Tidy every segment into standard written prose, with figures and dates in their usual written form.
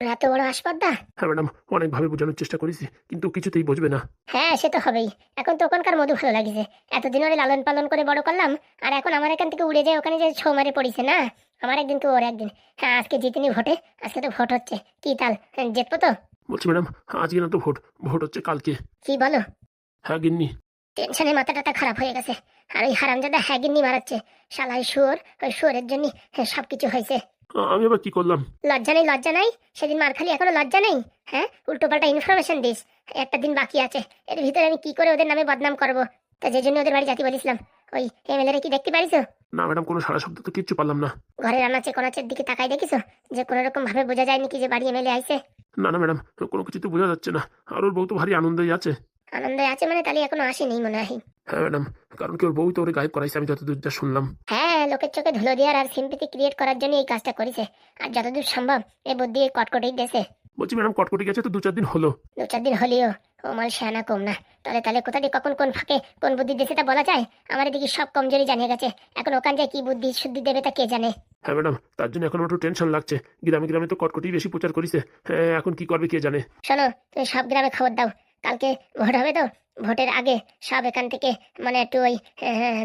এত বড় হাসপাতাল। হ্যাঁ ম্যাডাম, অনেকভাবে বোঝানোর চেষ্টা করেছি কিন্তু কিছুতেই বুঝবে না। হ্যাঁ, সে তো হবেই। এখন তো ওখানকার মধু ভালো লাগিছে। এতদিন ওরে লালন পালন করে বড় করলাম, আর এখন আমার এখান থেকে উড়ে যায় ওখানে যে ছৌ মারে পড়িছে না। আমার একদিন তো ওর একদিন। হ্যাঁ, আজকে জিতিনি ভোটে। আজকে তো ভোট হচ্ছে। কি তাল? হ্যাঁ, জিতবো তো। বলছি ম্যাডাম, আজকে না তো ভোট, ভোট হচ্ছে কালকে। কি বলো? হ্যাঁ গিন্নি। টেনশনে মাথা টাথা খারাপ হয়ে গেছে। আর ওই হারামজাদা হ্যাগিন্নি মারাচ্ছে। শালাই শুয়োর, ওই শুয়োরের জন্য সবকিছু হয়েছে। আমি আবার কি করলাম? লজ্জা নেই, লজ্জা নাই? সেদিন মার খালি, এখনো লজ্জা নেই? হ্যাঁ, উল্টো পাল্টা ইনফরমেশন দিস। একটা দিন বাকি আছে, এর ভিতরে আমি কি করে ওদের নামে বদনাম করবো? তা যে জন্য ওদের বাড়ি জাতি বলেছিলাম, ওই এমএলএ কি দেখতে পারিস? না ম্যাডাম, কোনো সারা শব্দ তো কিচ্ছু পারলাম না। ঘরের আনাচে কোনাচের দিকে তাকাই দেখিস যে কোনো রকম ভাবে বোঝা যায় নাকি যে বাড়ি এমএলএ আইছে? না না ম্যাডাম, কোনো কিছু তো বোঝা যাচ্ছে না। আর ওর বউ তো ভারী আনন্দেই আছে। আনন্দে আছে মানে? তাহলে এখনো আসেনি মনে হয়। হ্যাঁ ম্যাডাম, কারণ কি ওর বউ তো ওরে গায়েব করাইছে, আমি যতদূর যা শুনলাম। হ্যাঁ, লোকের চোখে ধুলো দেওয়ার আর সিম্পিতি ক্রিয়েট করার জন্য এই কাজটা করেছে। আর যতদূর সম্ভব এই বুদ্ধি এই কটকটেই দেশে। বলছি ম্যাডাম, কটকটি গেছে তো 2-4 দিন হলো। 2-4 দিন হলেও ও মাল শেয়ানা কম না। তাহলে তাহলে কোথাটি কখন কোন ফাঁকে কোন বুদ্ধি দেশে তা বলা যায়? আমার এদিকে সব কমজোরি জানিয়ে গেছে। এখন ওখান যায় কি বুদ্ধি শুদ্ধি দেবে তা কে জানে। হ্যাঁ ম্যাডাম, তার জন্য এখন একটু টেনশন লাগছে। গ্রামে গ্রামে তো কটকটি বেশি প্রচার করেছে। হ্যাঁ, এখন কি করবে কে জানে। শোনো, তুমি সব গ্রামে খবর দাও। কালকে ভোট হবে তো, ভোটের আগে সব এখান থেকে মানে একটু ওই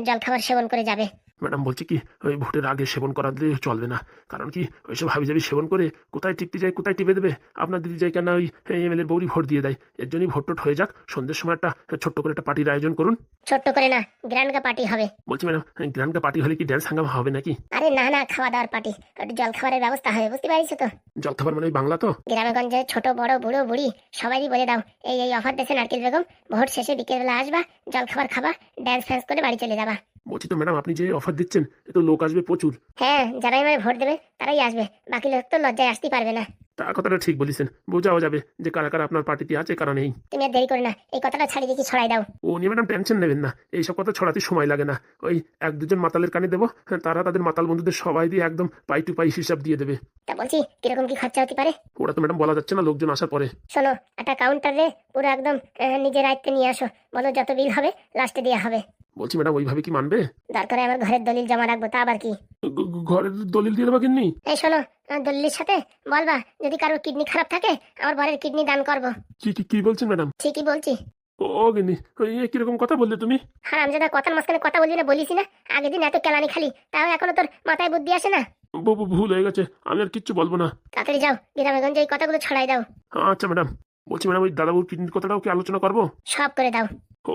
জলখাবার সেবন করে যাবে। ম্যাডাম বলছি কি, ওই ভোটের আগে সেবন করা দিলে চলবে না। কারণ কি, ওইসব হাবিজাবি সেবন করে কোথায় টিপতে যায়, কোথায় টিপে দেবে। আপনার দিদি যায় কেন ওই এমএলএর বউরি ভোট দিয়ে দেয়। এর জন্যই ভোট টোট হয়ে যাক, সন্ধ্যের সময় একটা ছোট্ট করে একটা পার্টির আয়োজন করুন। ছোট্ট করে না, গ্র্যান্ড পার্টি হবে। বলছি ম্যাডাম, গ্রান্ডকা পার্টি হলে কি ড্যান্স হাঙ্গামা হবে নাকি? আরে না না, খাওয়া দাওয়ার পার্টি। একটু জল খাবারের ব্যবস্থা হবে, বুঝতে পারিস তো? জলখাবার মানে ওই বাংলা তো? গ্রামে গঞ্জে ছোট বড় বুড়ো বুড়ি সবাইই বলে দাও, এই এই অফার দিয়েছে নারকেল বেগম। ভোট শেষে বিকেলবেলা আসবা, জল খাবার খাবা, ড্যান্স ফ্যান্স করে বাড়ি চলে যাবা। বলছি তো ম্যাডাম, আপনি যে অফার দিচ্ছেন এ তো লোক আসবে প্রচুর। হ্যাঁ, যারাই মানে ভোট দেবে তারাই আসবে, বাকি লোক তো লজ্জায় আসতেই পারবে না। তা কথাটা ঠিক বলেছেন, বোঝাও যাবে যে কারা কারা আপনার পার্টিতে আছে কারা নেই। তুমি আর দেরি করে না, এই কথাটা ছাড়িয়ে দেখি ছড়াই দাও। ও নিয়ে ম্যাডাম টেনশন নেবেন না, এইসব কথা ছড়াতে সময় লাগে না। ওই 1-2 জন মাতালের কানে দেবো, তারা তাদের মাতাল বন্ধুদের সবাই দিয়ে একদম পাই টু পাই হিসাব দিয়ে দেবে। তা বলছি, কিরকম কি খরচা হতে পারে? ওরা তো ম্যাডাম বলা যাচ্ছে না, লোকজন আসার পরে। শোনো, একটা কাউন্টারে পুরো একদম নিজের আয়ত্তে নিয়ে আসো। বলো যত বিল হবে লাস্টে দেওয়া হবে। বলছি ম্যাডাম, ওইভাবে কি মানবে? দরকারে আমার ঘরের দলিল জমা রাখবো, তা আবার কি? ঘরের দলিল দিয়ে দেবা কিন্নি? এই শোনো, দলিলের সাথে বলবা যদি কারোর কিডনি খারাপ থাকে আমার বরের কিডনি দান করবো। কি কি কি বলছেন ম্যাডাম? ঠিকই বলছি। ও গিন্নি, কিরকম কথা বললে তুমি? হারামজাদা, কথার মাঝখানে কথা বললি না, বলিস না? আগের দিন এত কেলানি খালি, তাও এখনো তোর মাথায় বুদ্ধি আসে না? ভুল হয়ে গেছে, আমি আর কিচ্ছু বলবো না। তাড়াতাড়ি যাও, গ্রামে গঞ্জে এই কথাগুলো ছড়াই দাও। আচ্ছা ম্যাডাম। বলছি ম্যাডাম, ওই দাদাবুর কিডনির কথাটাও কি আলোচনা করবো? সব করে দাও।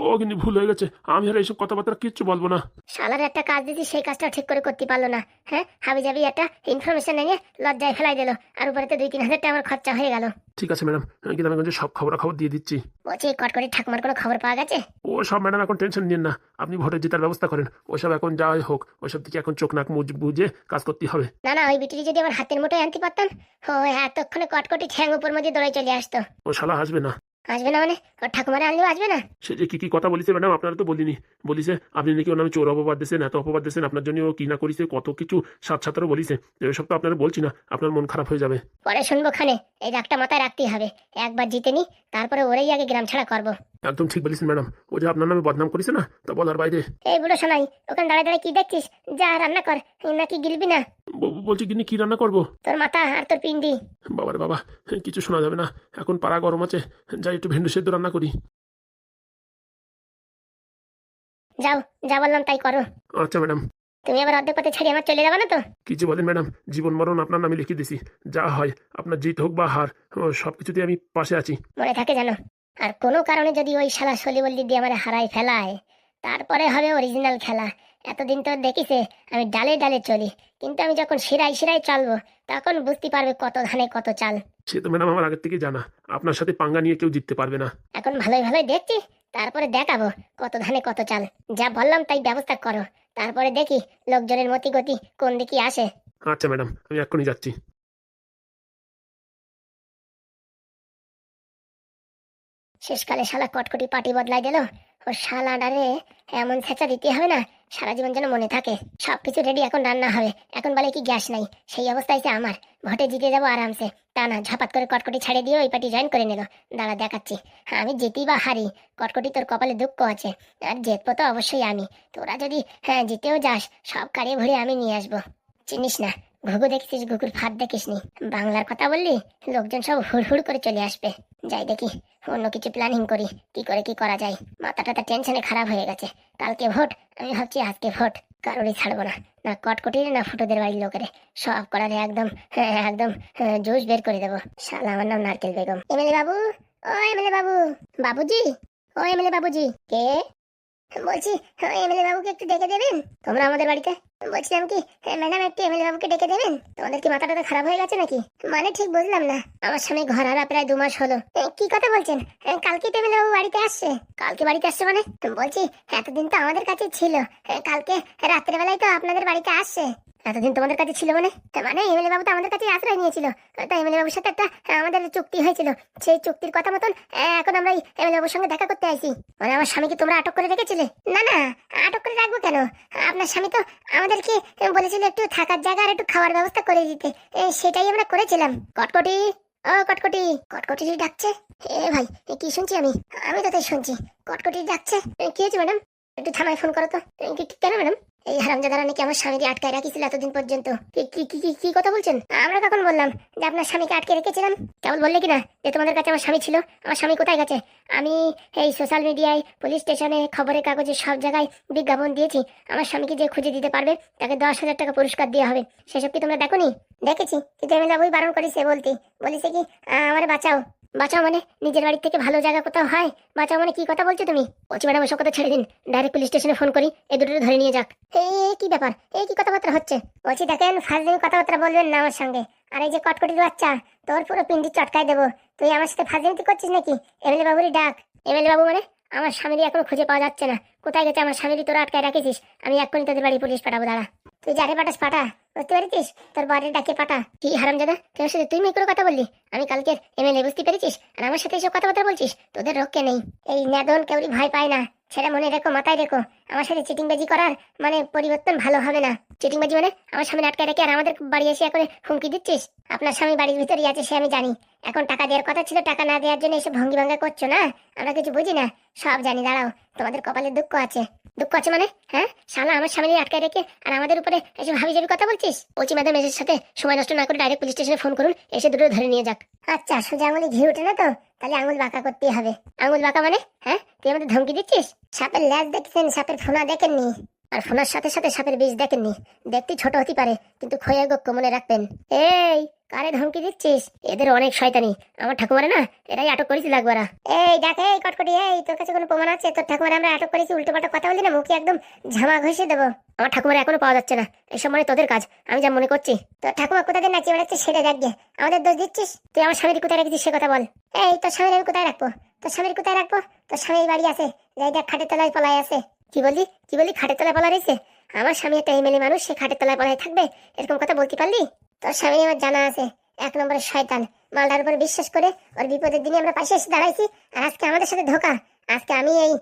ও কিন্তু ভুল হয়ে গেছে, আমি আর এইসব কথাবার্তা কিচ্ছু বলবো না। শালার একটা কাজ দিছি, সেই কাজটা ঠিক করে করতে পারলো না। হ্যাঁ, হাবি যাবি একটা ইনফরমেশন নিয়ে লজ্জায় ফেলাই দিল, আর উপরে তো 2-3 হাজার টাকা আমার খরচা হয়ে গেল। ঠিক আছে ম্যাডাম, গ্রামেগঞ্জে সব খবরাখবর দিয়ে দিচ্ছি। বলছি, কটকটি ঠাকুমার কোনো খবর পাওয়া গেছে? ও সব ম্যাডাম এখন টেনশন নিন না, আপনি ভোটের জেতার ব্যবস্থা করেন। ওইসব এখন যাই হোক, ওইসব দিকে এখন চোখ নাক মুখ বুঝে কাজ করতে হবে। না না, ওই বিটিটি যদি আমার হাতের মুঠোয় আনতে পারতাম, ও এতক্ষণে কটকটি ঠ্যাং উপর মধ্যে দৌড়ে চলে আসতো। ও শালা আসবে না। আসবে না মানে? ওর ঠাকুমারে আনলেও আসবে না? সে যে কি কি কথা বলিছে ম্যাডাম, আপনারা তো বলিনি। বলিছে আপনি নাকি ওর নামে চোর অপবাদ দিয়েছেন, এত অপবাদ দিয়েছেন, আপনার জন্য ও কি না করিছে, কত কিছু সাত সাতারও বলিছে। এসব তো আপনারা বলছি না, আপনার মন খারাপ হয়ে যাবে। পরে শুনবো খানে, এই রাগটা মাথায় রাখতেই হবে। একবার জিতে নি, তারপরে ওরেই আগে গ্রাম ছাড়া করবো। একদম ঠিক বলেছেন ম্যাডাম, ও যে আপনার নামে বদনাম করেছে না, তা বলার বাইরে। এই বুড়ো শোনাই, ওখানে দাঁড়ায় দাঁড়ায় কি দেখছিস? যা রান্না কর, নাকি গিলবি না? বলছি কিনি কি রান্না করবো? তোর মাথা আর তোর পিন্ডি। বাবারে বাবা, কিছু শোনা যাবে না, এখন পাড়া গরম আছে। যাই একটু ভেন্ডি সেদ্ধ রান্না করি। যাও, যা বললাম তাই করো। আচ্ছা ম্যাডাম। তুমি আবার অর্ধেক পথে ছেড়ে আমার চলে যাবে না তো? কি যে বলেন ম্যাডাম, জীবন মরণ আপনার নামে লিখে দিছি। যা হয়, আপনার জিত হোক বা হার, সব কিছুতে আমি পাশে আছি। মনে থাকে জানো। আর কোনো কারণে যদি ওই শালা সলিবল্লি দিয়ে আমার হারাই ফেলায়, তারপরে হবে অরিজিনাল খেলা। এতদিন তো দেখিছে আমি ডালে ডালে চলি, কিন্তু আমি যখন শিরায় শিরায় চলবো, তখন বুঝতে পারবে কত ধানে কত চাল। সে তো ম্যাডাম আমার আগের থেকে জানা, আপনার সাথে পাঙ্গা নিয়ে কেউ জিততে পারবে না। এখন ভালোই ভালোই দেখছি, তারপরে দেখাবো কত ধানে কত চাল। যা বললাম তাই ব্যবস্থা করো, তারপরে দেখি লোকজনের মতি গতি কোন দিকে আসে। আচ্ছা ম্যাডাম, আমি এক্ষুনি যাচ্ছি। শেষকালে শালা কটকটি পাটি বদলাই দিল। ও শালা ডারে এমন ছেঁচা দিতে হবে না, সারা জীবন যেন মনে থাকে। সবকিছু রেডি, এখন রান্না হবে। এখন বলে কি গ্যাস নাই, সেই অবস্থায় আমার ভোটে জিতে যাবো আরামসে। তা না, ঝাপাত করে কটকটি ছাড়িয়ে দিয়ে ওই পার্টি জয়েন করে নিল। দাঁড়া দেখাচ্ছি। হ্যাঁ, আমি জিতি বা হারি, কটকটি তোর কপালে দুঃখ আছে। আর জিতবো তো অবশ্যই আমি। তোরা যদি জিতেও যাস, সব কাড়িয়ে ভরে আমি নিয়ে আসবো। চিনিস না, ঘুঘু দেখছিস ঘুঘুর ফাঁদ দেখিসনি। বাংলার কথা বললি লোকজন সব হুড় হুড় করে চলে আসবে। যাই দেখি অন্য কিছু প্ল্যানিং করি, কি করে কি করা যায়। মাথাটা তো টেনশনে খারাপ হয়ে গেছে। কালকে ভোট, আমি ভাবছি আজকে ভোট কারোরই ছাড়বো না, না কটকটির না ফুটোদের বাড়ির লোকের, সব করারে একদম একদম জুস বের করে দেবো। শালা আমার নাম নারকেল বেগম। এমএলএ বাবু, ও এমএলএ বাবু, বাবুজি, ও এমএলএ বাবুজি। কে বলছি, এমএলএ বাবুকে একটু ডেকে দেবেন তোমরা আমাদের বাড়িতে। বলছিলাম কি, ম্যাডাম একটু এমএলএ বাবুকে ডেকে দেবেন। তোমাদের কি মাথাটা খারাপ হয়ে গেছে নাকি? মানে ঠিক বুঝলাম না। আমার স্বামী ঘর হারা প্রায় 2 মাস হলো। কি কথা বলছেন? কালকে তো এমএলএ বাবু বাড়িতে আসছে। কালকে বাড়িতে আসছে মানে? বলছি এতদিন তো আমাদের কাছে ছিল, কালকে রাত্রে বেলায় তো আপনাদের বাড়িতে আসছে। এতদিন তোমাদের কাছে ছিল মানে? মানে এমএলএ বাবু তো আমাদের কাছে আশ্রয় নিয়েছিল। তাই এমএলএ বাবুর সাথে একটা আমাদের চুক্তি হয়েছিল। সেই চুক্তির কথা মতন এখন আমরা এমএলএ বাবুর সঙ্গে দেখা করতে আইছি। মানে আমার স্বামীকে তোমরা আটক করে রেখেছিলে? না না, আটক করে রাখবো কেন? আপনার স্বামী তো আমাদেরকে বলেছিল একটু থাকার জায়গা আর একটু খাওয়ার ব্যবস্থা করে দিতে, সেটাই আমরা করেছিলাম। কটকটি, ও কটকটি, কটকটি ডাকছে। ভাই কি শুনছি আমি? আমি তো তাই শুনছি কটকটি ডাকছে। কি হয়েছে ম্যাডাম? একটু থানায় ফোন করো তো। কেন ম্যাডাম? এই হারামজাদারা নাকি আমার স্বামীকে আটকায় রাখিছিল এতদিন পর্যন্ত। কি কি কি কি- কি কথা বলছেন? আমরা কখন বললাম যে আপনার স্বামীকে আটকে রেখেছিলাম? কেবল বললে কিনা যে তোমাদের কাছে আমার স্বামী ছিল। আমার স্বামী কোথায় গেছে? আমি এই সোশ্যাল মিডিয়ায়, পুলিশ স্টেশনে, খবরের কাগজে সব জায়গায় বিজ্ঞাপন দিয়েছি। আমার স্বামীকে যে খুঁজে দিতে পারবে তাকে 10,000 টাকা পুরস্কার দেওয়া হবে। সেসব কি তোমরা দেখোনি? দেখেছি, কিন্তু এমএলএ বাবুই বারণ করেছে বলতে। বলেছে কি আমার বাঁচাও। বাঁচাও মানে নিজের বাড়ির থেকে ভালো জায়গা কোথাও হয়? বাঁচাও মানে কি কথা বলছো তুমি? বলছি ম্যাডাম ওসব কথা ছেড়ে দিন, ডাইরেক্ট পুলিশ স্টেশনে ফোন করি, এই দুটো ধরে নিয়ে যাক। কি ব্যাপার? কি কথাবার্তা হচ্ছে? বলছি দেখেন, ফাজলামি কথাবার্তা বলবেন না আমার সঙ্গে। আর এই যে কটকটির বাচ্চা, তোর পুরো পিন্ডি চটকাই দেবো। তুই আমার সাথে ফাজলামি করছিস নাকি? এমএলএ বাবুরই ডাক। এমএলএ বাবু মানে? আমার স্বামীরই এখনো খুঁজে পাওয়া যাচ্ছে না। কোথায় গেছে আমার স্বামীরই? তোরা আটকায় রাখিস। আমি এক্ষুনি তোদের বাড়ি পুলিশ পাঠাবো, দাঁড়া। তুই যারে পাঠাস পাঠা, বুঝতে পেরেছিস? তোর বাড়ির ডাকে পাঠা। কি হারামজাদা, তোর সাথে তুই মেয়ে করে কথা বললি? আমি কালকের এমএলএ, বুঝতে পেরেছিস? আর আমার সাথে এসব কথাবার্তা বলছিস? তোদের রক্ষে নেই। এই নেদন কেউরি ভয় পায় না, সেটা মনে রেখো, মাথায় রেখো। আমার সাথে চিটিংবাজি করার মানে পরিবর্তন ভালো হবে না। চিটিংবাজি মানে আমার স্বামী আটকে রেখে আর আমাদের বাড়ি এসে করে হুমকি দিচ্ছিস? আপনার স্বামী বাড়ির ভিতরেই আছে, সে আমি জানি। এখন টাকা দেওয়ার কথা ছিল, টাকা না দেওয়ার জন্য এসে ভঙ্গি ভাঙ্গা করছো না? আমরা কিছু বুঝি না, সব জানি। দাঁড়াও, তোমাদের কপালে দুঃখ আছে। দুঃখ আছে মানে? হ্যাঁ, শালা আমার স্বামী আটকায় রেখে আর আমাদের উপরে এসে ভাবি যাবি কথা বলছিস? বলছি ম্যাডাম এসের সাথে সময় নষ্ট না করে ডাইরেক্ট পুলিশ স্টেশনে ফোন করুন, এসে দুটো ধরে নিয়ে যাক। আচ্ছা, সোজা আঙুলে ঘি ওঠে না তো? তাহলে আঙুল বাঁকা করতেই হবে। আঙুল বাঁকা মানে? হ্যাঁ, তুই আমাদের ধমকি দিচ্ছিস? সাপের ল্যাজ দেখছেন, সাপের ফোনা দেখেননি? আর ফোনার সাথে সাথে সাপের বীজ দেখেননি? দেখতে ছোট হতে পারে কিন্তু খয়ের গক্ষ মনে রাখবেন। এই কারে ধমকি দিচ্ছিস? এদের অনেক শয়তানি। আমার ঠাকুমারে না এরাই আটক করেছিল একবার। এই দেখে, এই কটকটি, এই তোর কাছে কোনো প্রমাণ আছে তোর ঠাকুমারে আমরা আটক করেছি? উল্টো পাল্টা কথা বলি না, মুখে একদম ঝামা ঘষে দেবো। আমার ঠাকুমারে এখনো পাওয়া যাচ্ছে না। এসব মানে তোদের কাজ, আমি যা মনে করছি। তোর ঠাকুমা কোথায় নাচিয়ে বেড়াচ্ছে সেটা দেখ গে। আমাদের দোষ দিচ্ছিস? তুই আমার স্বামীর কোথায় রেখেছিস সে কথা বল। এই তোর স্বামীর আমি কোথায় রাখবো? তোর স্বামীর কোথায় রাখবো? তোর স্বামী এই বাড়ি আছে, যাই দেখ খাটের তলায় পলায় আছে। কি বললি? কি বললি? খাটের তলায় পলা রয়েছে? আমার স্বামী একটা এমএলএ মানুষ, সে খাটের তলায় পলায় থাকবে? এরকম কথা বলতে পারলি? তোর স্বামী আমার জানা আছে, 1 নম্বরের শয়তান। মালটার উপর বিশ্বাস করে ওর বিপদের দিনে আমরা পাশে এসে দাঁড়াইছি, আর আজকে আমাদের সাথে ধোকা। আজকে আমি এই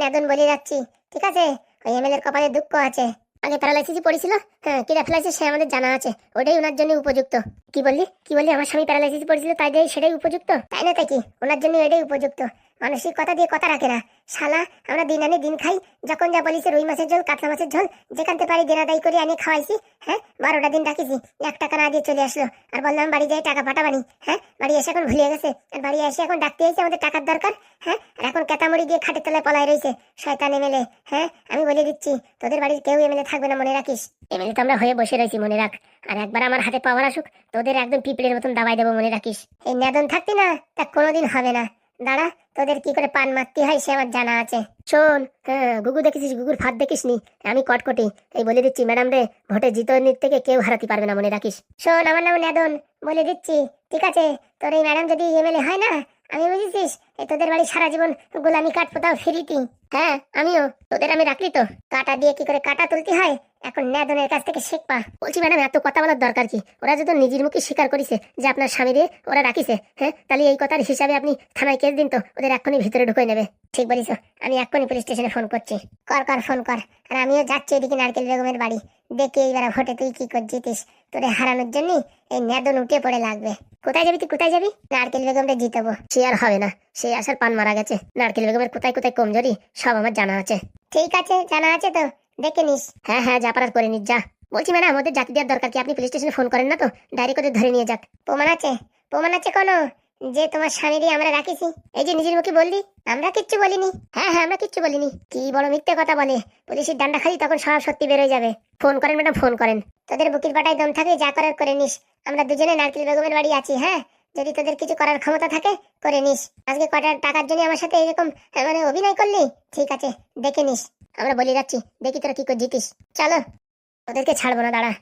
নেদন বলে যাচ্ছি, ঠিক আছে? ওই এমএলএর কপালে দুঃখ আছে। আগে প্যারালাইসিসই পড়েছিল, হ্যাঁ, কিরা ফেলাইছে সে আমাদের জানা আছে। ওটাই ওনার জন্য উপযুক্ত। কি বললি? কি বললি? আমার স্বামী প্যারালাইসিস পড়েছিল তাই দিয়ে সেটাই উপযুক্ত? তাই না? তাই কি ওনার জন্য এটাই উপযুক্ত? মানসিক কথা দিয়ে কথা রাখে না শালা। আমরা দিন আনি দিন খাই, যখন যা বলিস রুই মাছের ঝোল, কাতলা মাছের ঝোল, যেখানতে পারি দেনাদাই করে আনি খাওয়াইছি। হ্যাঁ, 12টা দিন রাখিছি, 1 টাকা না দিয়ে চলে আসলো। আর বললাম বাড়ি যাই টাকা পাঠাবানি। হ্যাঁ, বাড়ি এসে এখন ভুলিয়ে গেছে। আর বাড়ি এসে এখন ডাকতে এসে আমাদের টাকার দরকার। হ্যাঁ, আর এখন কেতামড়ি দিয়ে খাটের তলায় পলায় রয়েছে শয়তান এমএলএ। হ্যাঁ, আমি বলে দিচ্ছি তোদের বাড়ির কেউ এমএলএ থাকবে না, মনে রাখিস। এমএলএ তো আমরা হয়ে বসে রয়েছি, মনে রাখ। আর একবার আমার হাতে পাওয়ার আসুক, তোদের একদম পিঁপড়ের মতন দাবাই দেবো, মনে রাখিস। এই নেদন থাকতি না, তা কোনোদিন হবে না। দাঁড়া, তোদের কি করে পান মারতে হয় সে আমার জানা আছে। শোন, হ্যাঁ, গুগু দেখেছিস? গুগুর ফাঁদ দেখিস নি? আমি কটকটি, এই বলে দিচ্ছি ম্যাডাম রে, ভোটে জিতনির থেকে কেউ হারাতে পারবে না, মনে রাখিস। শোন, আমার নাম নেদন, বলে দিচ্ছি, ঠিক আছে? তোর এই ম্যাডাম যদি এমএলএ হয় না, আমি বুঝেছিস এই তোদের বাড়ি সারা জীবন গোলামি কাটবো, তাও ফ্রিতি। হ্যাঁ, আমিও। তোদের আমি রাখলি তো, কাটা দিয়ে কি করে কাটা তুলতে হয় এখন নেদনের কাছ থেকে শিখবা। বলছি ম্যাডাম, এত কথা বলার দরকার কি? ওরা যদি নিজের মুখে স্বীকার করিছে যে আপনার স্বামীরে ওরা রাখিছে, হ্যাঁ, তাহলে এই কথার হিসাবে আপনি থানায় কেস দিন তো, ওদের এক্ষুনি ভিতরে ঢুকে নেবে। ঠিক বলিস, আমি এক্ষুনি পুলিশ স্টেশনে ফোন করছি। কর কর, ফোন কর। আর আমিও যাচ্ছি এদিকে নারকেল বেগমের বাড়ি, দেখি এইবার ভোটে তুই কি করে জিতিস। তোরে হারানোর জন্য এই নেদন উঠে পড়ে লাগবে। কোথায় যাবি তুই? কোথায় যাবি? নারকেল বেগমটা জিতাবো। সে আর হবে না, সে আসার পান মারা গেছে। নারকেল বেগমের কোথায় কোথায় কমজোরি সব আমার জানা আছে। ঠিক আছে, জানা আছে তো, দেখে নিস। হ্যাঁ হ্যাঁ, যা পারার করে নিস, যা। বলছি ম্যাডাম ওদের জাতি দেওয়ার দরকার কি? আপনি পুলিশ স্টেশনে ফোন করেন না তো, ডায়েরি করে ধরে নিয়ে যাক। প্রমাণ আছে? প্রমাণ আছে কোনো যে তোমার স্বামীরই আমরা রাখিছি? এই যে নিজের মুখে বললি আমরা কিচ্ছু বলিনি। হ্যাঁ হ্যাঁ, আমরা কিচ্ছু বলিনি। কি বড় মিথ্যে কথা বলে, পুলিশের ডান্ডা খালি তখন সব সত্যি বেরোয় যাবে। ফোন করেন ম্যাডাম, ফোন করেন। তোদের বুকির পাটায় দম থাকে, যা করার করে নিস। আমরা দুজনে নারকেল বেগমের বাড়ি আছি। হ্যাঁ, যদি তোদের কিছু করার ক্ষমতা থাকে করে নিস। আজকে কটার টাকার জন্য আমার সাথে এরকম মানে অভিনয় করলি? ঠিক আছে, দেখে নিস। আমরা বলে যাচ্ছি, দেখি তোরা কি করে জিতিস। চলো, ওদেরকে ছাড়বো না, দাঁড়া।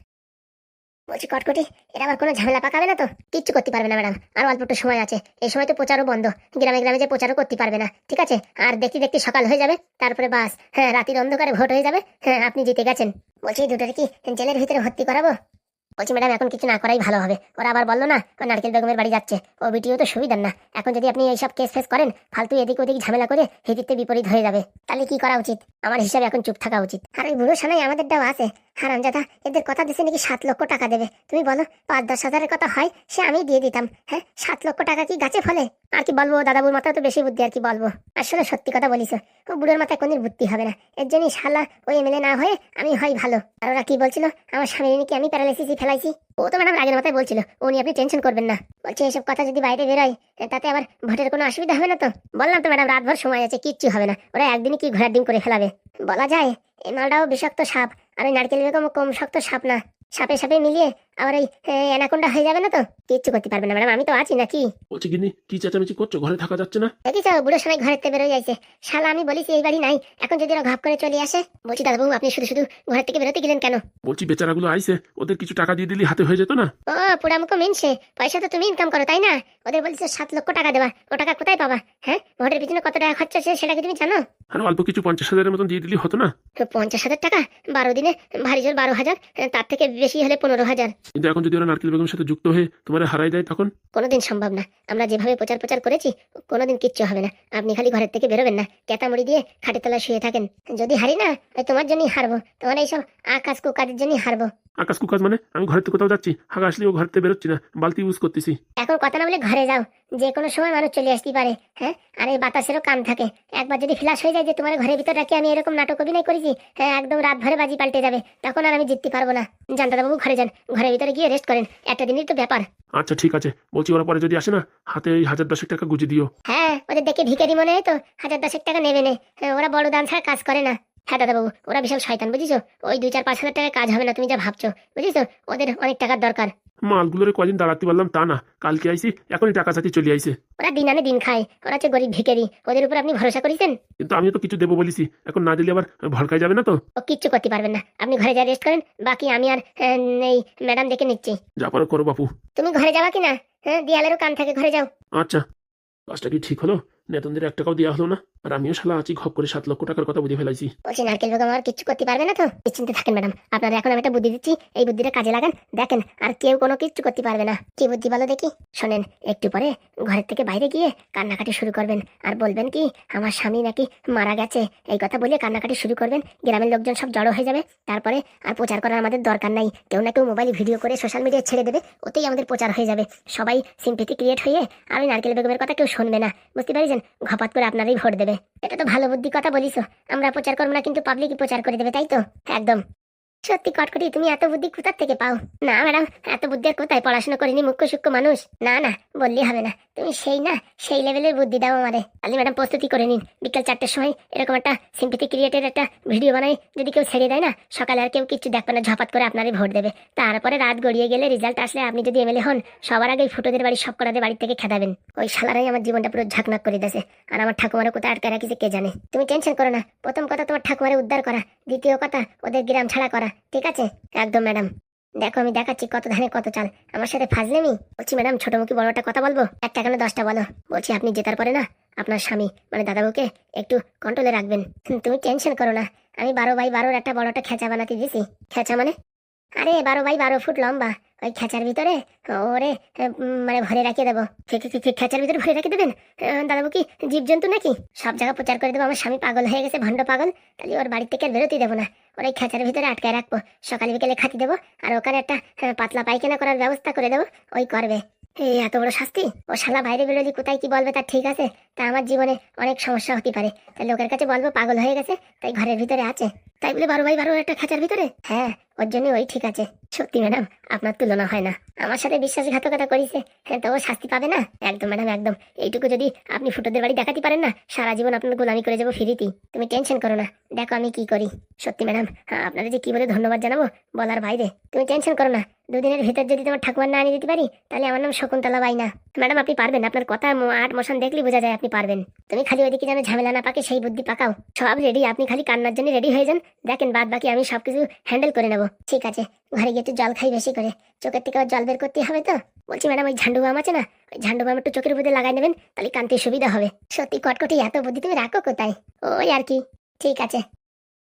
বলছি কটকটি, এরা আবার কোনো ঝামেলা পাকাবে না তো? কিচ্ছু করতে পারবে না ম্যাডাম, আর অল্প একটু সময় আছে। এই সময় তো প্রচারও বন্ধ, গ্রামে গ্রামে যে প্রচারও করতে পারবে না। ঠিক আছে, আর দেখতে দেখতে সকাল হয়ে যাবে, তারপরে বাস, হ্যাঁ রাতের অন্ধকারে ভোট হয়ে যাবে। হ্যাঁ, আপনি জিতে গেছেন। বলছি এই দুটোরে কি জেলের ভিতরে ভর্তি করাবো? বলছি ম্যাডাম এখন কিছু না করাই ভালো হবে। ওরা আবার বললো না ও নারকেল বেগমের বাড়ি যাচ্ছে, ও বিটিও তো সুবিধার না। এখন যদি আপনি এইসব কেস ফেস করেন, ফালতু এদিক ওদিক ঝামেলা করে হিতিতে বিপরীত হয়ে যাবে। তাহলে কি করা উচিত? আমার হিসাবে এখন চুপ থাকা উচিত। আর ওই বুড়ো সানাই আমাদেরটাও আছে, হারামজাদা। এদের কথা দিচ্ছে নাকি 7 লক্ষ টাকা দেবে। তুমি বলো, 5-10 হাজারের কথা হয় সে আমি দিয়ে দিতাম। হ্যাঁ, 7 লক্ষ টাকা কি গাছে ফলে? আর কি বলবো, দাদাবুর মাথায় তো বেশি বুদ্ধি, আর কি বলবো। আসলে সত্যি কথা বলিস, ও বুড়োর মাথায় কোনদিন বুদ্ধি হবে না। এর জন্যই শালা ওই এমএলএ না হয়ে আমি হয় ভালো। আর ওরা কি বলছিল, আমার স্বামী নাকি আমি প্যারালাইসিস ফেলাইছি। ও তো ম্যাডাম রাগের মাথায় বলছিল, ও নিয়ে আপনি টেনশন করবেন না। বলছে এসব কথা যদি বাইরে বেরোয় তাতে আবার ভোটের কোনো অসুবিধা হবে না তো? বললাম তো ম্যাডাম, রাতভর সময় আছে, কিচ্ছু হবে না। ওরা একদিনই কি ঘোড়ার ডিম করে ফেলাবে বলা যায়। এই মালটাও বিষাক্ত সাপ, আর ওই নারকেল বেগমও কম শক্ত সাপ না। সাপে সাপে মিলিয়ে আবার ওই অ্যানাকোন্ডা হয়ে যাবে না তো? কিচ্ছু করতে পারবে না ম্যাডাম, আমি তো আছি নাকি। বলছি গিন্নি, কি চেঁচামেচি করছো? ঘরে থাকা যাচ্ছে না? দেখিস বুড়োর সময় ঘরের থেকে বেরোয় যাইছে। শালা আমি বলিস এই বাড়ি নাই, এখন যদি ওরা ঘাপ করে চলে আসে। বলছি দাদাবাবু, আপনি শুধু শুধু ঘরের থেকে বেরোতে গেলেন কেন? বলছি বেচারাগুলো আইছে, ওদের কিছু টাকা দিয়ে দিলি হাতে হয়ে যেত না? ও পুরামুখো মিনছে, পয়সা তো তুমি ইনকাম করো তাই না? ওদের বলছে 7 লক্ষ টাকা দেবা, ও টাকা কোথায় পাবা? হ্যাঁ, ভোটের পিছনে কত টাকা খরচ হচ্ছে সেটা কি তুমি জানো? আর অল্প কিছু 50,000-এর মতন দিয়ে দিলি হতো না? 50,000 টাকা 12 দিনে, ভারী জোর 12,000, তার থেকে বেশি হলে 15,000। কিন্তু এখন যদি ওরা নারকেল বেগমের সাথে যুক্ত হয়ে তোমার হারাই দেয় তখন? কোনোদিন সম্ভব না। আমরা যেভাবে প্রচার করেছি কোনোদিন কিচ্ছু হবে না। আপনি খালি ঘরের থেকে বেরোবেন না, কেতামুড়ি দিয়ে খাটের তলায় শুয়ে থাকেন। যদি হারি না, ওই তোমার জন্যই হারবো, তোমার এইসব আকাশ কুকাজের জন্যই হারবো। আকাশ কুকাজ মানে? আমি ঘরের থেকে কোথাও যাচ্ছি, হাগা আসলেও ঘর থেকে বেরোচ্ছি না, বালতি ইউজ করতেছি। এখন কথা না বলে ঘরে যাও, যে কোনো সময় মানুষ চলে আসতে পারে। হ্যাঁ, আর এই বাতাসেরও কান থাকে। একবার যদি ফ্ল্যাশ হয়ে যায় যে তোমার ঘরের ভিতর রাখি আমি এরকম নাটক অভিনয় করেছি, হ্যাঁ একদম রাত ভরে বাজি পাল্টে যাবে, তখন আর আমি জিততে পারবো না। যান দাদাবাবু, ঘরে যান, ঘরের ভিতরে গিয়ে রেস্ট করেন, একটা দিনের তো ব্যাপার। আচ্ছা ঠিক আছে, বলছি ওরা পরে যদি আসে না, হাতে এই 1010 টাকা গুঁজে দিও। হ্যাঁ, ওদের দেখে ভিখারি মনে হয় তো 1000-10 টাকা নেবে নে। হ্যাঁ, ওরা বড় দান ছাড়া কাজ করে না। হ্যাঁ দাদাবাবু, ওরা বিশাল শয়তান, বুঝিছো? ওই 2-4-5 হাজার টাকায় কাজ হবে না, তুমি যা ভাবছো, বুঝিছো? ওদের অনেক টাকার দরকার। মালগুলোরে কদিন দাঁড়াতে পারলাম তা না, কালকে আইসি এখনই টাকা চাতি চলে আইসে। ওরা দিন আনে দিন খায়, ওরা হচ্ছে গরিব ভিখারি, ওদের উপর আপনি ভরসা করেছেন? কিন্তু আমিও তো কিছু দেবো বলিছি, এখন না দিলে আবার ভড়কাই যাবে না তো? ও কিচ্ছু করতে পারবেন না, আপনি ঘরে যা রেস্ট করেন, বাকি আমি আর এই ম্যাডাম দেখে নিচ্ছি। যা পারো করো বাপু। তুমি ঘরে যাবা কিনা? হ্যাঁ, দেয়ালেরও কান থাকে, ঘরে যাও। আচ্ছা, কাজটা কি ঠিক হলো? নেতনদের 1 টাকাও দেওয়া হলো না, আর আমিও শালা আছি ঘপ করে 7 লক্ষ টাকার কথা বুঝে ফেলাইছি। বলছি নারকেল বেগম আর কিচ্ছু করতে পারবে না তো? নিশ্চিন্তে থাকেন ম্যাডাম, আপনারা এখন আমি একটা বুদ্ধি দিচ্ছি, এই বুদ্ধিটা কাজে লাগান, দেখেন আর কেউ কোনো কিচ্ছু করতে পারবে না। কি বুদ্ধি বলো দেখি? শোনেন, একটু পরে ঘরের থেকে বাইরে গিয়ে কান্নাকাটি শুরু করবেন, আর বলবেন কি আমার স্বামী নাকি মারা গেছে, এই কথা বলে কান্নাকাটি শুরু করবেন। গ্রামের লোকজন সব জড়ো হয়ে যাবে, তারপরে আর প্রচার করার আমাদের দরকার নাই। কেউ না কেউ মোবাইলে ভিডিও করে সোশ্যাল মিডিয়ায় ছেড়ে দেবে, ওতেই আমাদের প্রচার হয়ে যাবে। সবাই সিম্পেথি ক্রিয়েট হয়ে আর ওই নারকেল বেগমের কথা কেউ শুনবে না, বুঝতে পারছেন? ঘপাত করে আপনারই ভোট দেবে। এটা তো ভালো বুদ্ধি কথা বলিস। আমরা প্রচার করবো না, কিন্তু পাবলিকই প্রচার করে দেবে, তাই তো? একদম। সত্যি কটকটি, তুমি এত বুদ্ধি কোথার থেকে পাও? না ম্যাডাম, এত বুদ্ধি আর কোথায়, পড়াশোনা করিনি, মুখ্য সূক্ষ্ম মানুষ। না না, বললে হবে না, তুমি সেই না সেই লেভেলের বুদ্ধি দাও আমারে। তাহলে ম্যাডাম প্রস্তুতি করে নিন, বিকাল 4টের সময় এরকম একটা সিম্পেথি ক্রিয়েটের একটা ভিডিও বানাই, যদি কেউ ছেড়ে দেয় না, সকালে আর কেউ কিচ্ছু দেখবে না, ঝপাত করে আপনারই ভোট দেবে। তারপরে রাত গড়িয়ে গেলে রেজাল্ট আসলে আপনি যদি এমএলএ হন, সবার আগে ফুটোদের বাড়ি সব করাদের বাড়ি থেকে খেদাবেন। ওই শালারাই আমার জীবনটা পুরো ঝাঁকনাক করে দিয়েছে, আর আমার ঠাকুমারে কোথায় আটকে রাখিছে কে জানে। তুমি টেনশন করো না, প্রথম কথা তোমার ঠাকুমারে উদ্ধার করা, দ্বিতীয় কথা ওদের গ্রাম ছাড়া করা, ঠিক আছে? একদম ম্যাডাম। দেখো আমি দেখাচ্ছি কত ধানে কত চাল, আমার সাথে ফাজলেমি। বলছি ম্যাডাম, ছোট মুখী বড়টা কথা বলবো, একটা কেন 10টা বলো। বলছি আপনি জেতার পরে না আপনার স্বামী মানে দাদাবাবুকে একটু কন্ট্রোলে রাখবেন। তুমি টেনশন করো না, আমি 12x12 একটা বড়টা খেঁচা বানাতে দিয়েছি। খেঁচা মানে? আরে 12x12 ফুট লম্বা, ওই খেঁচার ভিতরে ওরে মানে ভরে রাখিয়ে দেবো। খেঁচার ভিতরে ভরে রেখে দেবেন? দাদাবু কি জীবজন্তু নাকি? সব জায়গা প্রচার করে দেবো আমার স্বামী পাগল হয়ে গেছে, ভণ্ড পাগল। তাহলে ওর বাড়ির থেকে আর বেরোতেই দেবো না, ওর এই খেঁচার ভিতরে আটকায় রাখবো, সকালে বিকেলে খাতি দেবো, আর ওখানে একটা পাতলা পায়খানা করার ব্যবস্থা করে দেবো, ওই করবে। এই এত বড় শাস্তি? ও শালা বাইরে বেরোলে কোথায় কি বলবে তার ঠিক আছে, তা আমার জীবনে অনেক সমস্যা হতে পারে, তাই লোকের কাছে বলবো পাগল হয়ে গেছে, তাই ঘরের ভিতরে আছে। তাই বলে 12 বাই 12 একটা খাঁচার ভিতরে? হ্যাঁ, ওর জন্য ওই ঠিক আছে। সত্যি ম্যাডাম, আপনার তুলনা হয় না। আমার সাথে বিশ্বাসঘাতকতা করেছে, হ্যাঁ, তো ও শাস্তি পাবে না? একদম ম্যাডাম, একদম। এইটুকু যদি আপনি ফুটোদের বাড়ি দেখাতে পারেন না, সারা জীবন আপনার গোলামি করে যাবো ফিরিতি। তুমি টেনশন করো না, দেখো আমি কি করি। সত্যি ম্যাডাম, আপনাদের যে কি বলে ধন্যবাদ জানাবো বলার বাইরে। তুমি টেনশন করো না, দুদিনের ভিতর যদি তোমার ঠাকুমার না আনিয়ে দিতে পারি, তাহলে আমার নাম শকুন্তলা বাই না। ম্যাডাম, আপনি পারবেন, আপনার কথা আট মোশন দেখলে বোঝা যায় আপনি পারবেন। তুমি খালি ওইদিকে যেন ঝামেলা না পাকে সেই বুদ্ধি পাকাও। সব রেডি, আপনি খালি কান্নার জন্য রেডি হয়ে যান। দেখেন, বাদ বাকি আমি সবকিছু হ্যান্ডেল করে নেবো। ঠিক আছে, ঘরে গিয়ে একটু জল খাই বেশি করে, চোখের থেকে আবার জল বের করতে হবে তো। বলছি ম্যাডাম, ওই ঝান্ডু বাম আছে না, ওই ঝান্ডু বাম একটু চোখের উপরে লাগাই নেবেন, তাহলে কানতে সুবিধা হবে। সত্যি কটকটি এত বুদ্ধি তুমি রাখো কোথায়? ওই আর কি। ঠিক আছে,